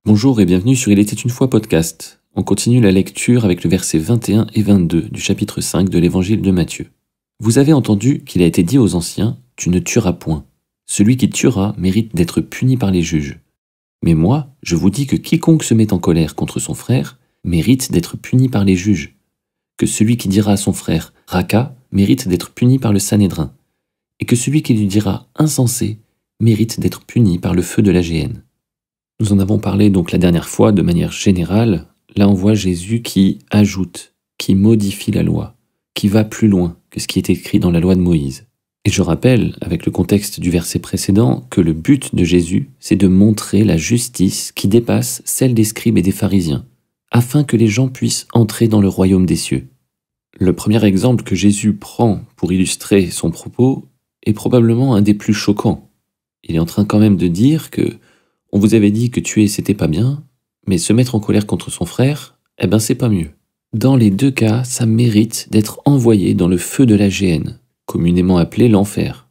Bonjour et bienvenue sur Il était une fois podcast. On continue la lecture avec le verset 21 et 22 du chapitre 5 de l'évangile de Matthieu. Vous avez entendu qu'il a été dit aux anciens, « Tu ne tueras point. Celui qui tuera mérite d'être puni par les juges. Mais moi, je vous dis que quiconque se met en colère contre son frère mérite d'être puni par les juges. Que celui qui dira à son frère, « Raka » mérite d'être puni par le Sanhédrin. Et que celui qui lui dira, « Insensé » mérite d'être puni par le feu de la géhenne. Nous en avons parlé donc la dernière fois de manière générale. Là on voit Jésus qui ajoute, qui modifie la loi, qui va plus loin que ce qui est écrit dans la loi de Moïse. Et je rappelle, avec le contexte du verset précédent, que le but de Jésus, c'est de montrer la justice qui dépasse celle des scribes et des pharisiens, afin que les gens puissent entrer dans le royaume des cieux. Le premier exemple que Jésus prend pour illustrer son propos est probablement un des plus choquants. Il est en train quand même de dire que on vous avait dit que tuer c'était pas bien, mais se mettre en colère contre son frère, c'est pas mieux. Dans les deux cas, ça mérite d'être envoyé dans le feu de la géhenne, communément appelé l'enfer.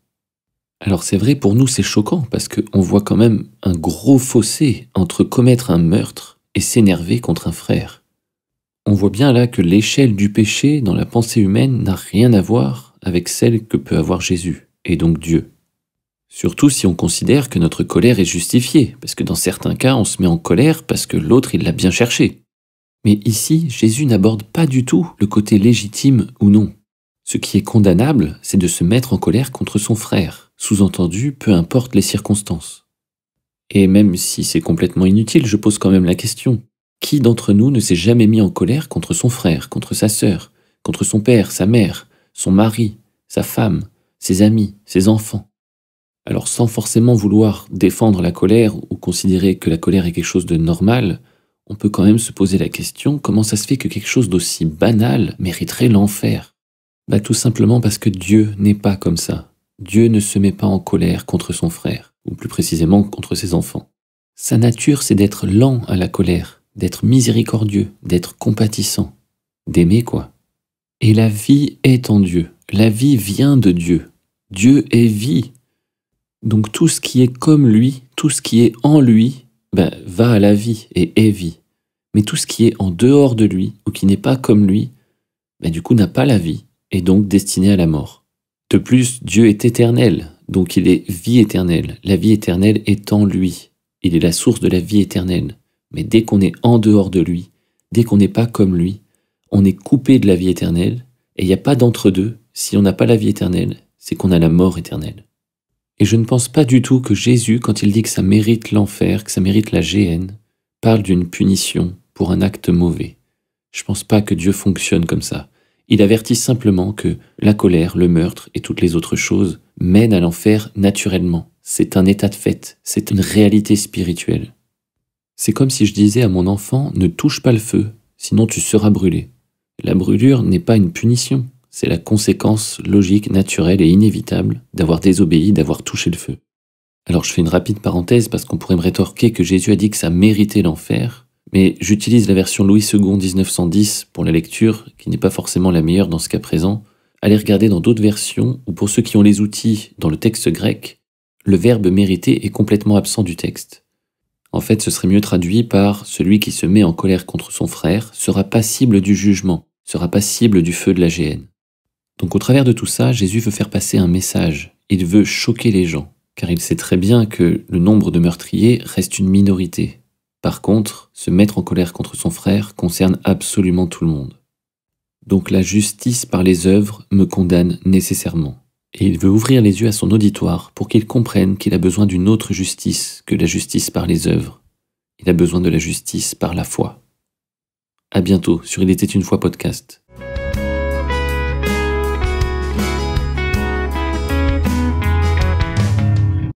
Alors c'est vrai, pour nous c'est choquant, parce qu'on voit quand même un gros fossé entre commettre un meurtre et s'énerver contre un frère. On voit bien là que l'échelle du péché dans la pensée humaine n'a rien à voir avec celle que peut avoir Jésus, et donc Dieu. Surtout si on considère que notre colère est justifiée, parce que dans certains cas, on se met en colère parce que l'autre, il l'a bien cherché. Mais ici, Jésus n'aborde pas du tout le côté légitime ou non. Ce qui est condamnable, c'est de se mettre en colère contre son frère, sous-entendu, peu importe les circonstances. Et même si c'est complètement inutile, je pose quand même la question. Qui d'entre nous ne s'est jamais mis en colère contre son frère, contre sa sœur, contre son père, sa mère, son mari, sa femme, ses amis, ses enfants ? Alors sans forcément vouloir défendre la colère ou considérer que la colère est quelque chose de normal, on peut quand même se poser la question, comment ça se fait que quelque chose d'aussi banal mériterait l'enfer ? Tout simplement parce que Dieu n'est pas comme ça. Dieu ne se met pas en colère contre son frère, ou plus précisément contre ses enfants. Sa nature, c'est d'être lent à la colère, d'être miséricordieux, d'être compatissant, d'aimer quoi. Et la vie est en Dieu, la vie vient de Dieu. Dieu est vie. Donc tout ce qui est comme lui, tout ce qui est en lui, va à la vie et est vie. Mais tout ce qui est en dehors de lui, ou qui n'est pas comme lui, du coup n'a pas la vie, et donc destiné à la mort. De plus, Dieu est éternel, donc il est vie éternelle. La vie éternelle est en lui. Il est la source de la vie éternelle. Mais dès qu'on est en dehors de lui, dès qu'on n'est pas comme lui, on est coupé de la vie éternelle, et il n'y a pas d'entre-deux. Si on n'a pas la vie éternelle, c'est qu'on a la mort éternelle. Et je ne pense pas du tout que Jésus, quand il dit que ça mérite l'enfer, que ça mérite la géhenne, parle d'une punition pour un acte mauvais. Je ne pense pas que Dieu fonctionne comme ça. Il avertit simplement que la colère, le meurtre et toutes les autres choses mènent à l'enfer naturellement. C'est un état de fait, c'est une réalité spirituelle. C'est comme si je disais à mon enfant « Ne touche pas le feu, sinon tu seras brûlé ». La brûlure n'est pas une punition. C'est la conséquence logique, naturelle et inévitable d'avoir désobéi, d'avoir touché le feu. Alors je fais une rapide parenthèse parce qu'on pourrait me rétorquer que Jésus a dit que ça méritait l'enfer, mais j'utilise la version Louis II 1910 pour la lecture, qui n'est pas forcément la meilleure dans ce cas présent. Allez regarder dans d'autres versions, ou pour ceux qui ont les outils dans le texte grec, le verbe mériter est complètement absent du texte. En fait, ce serait mieux traduit par « celui qui se met en colère contre son frère sera passible du jugement, sera passible du feu de la géhenne ». Donc au travers de tout ça, Jésus veut faire passer un message. Il veut choquer les gens, car il sait très bien que le nombre de meurtriers reste une minorité. Par contre, se mettre en colère contre son frère concerne absolument tout le monde. Donc la justice par les œuvres me condamne nécessairement. Et il veut ouvrir les yeux à son auditoire pour qu'il comprenne qu'il a besoin d'une autre justice que la justice par les œuvres. Il a besoin de la justice par la foi. À bientôt sur Il était une fois podcast.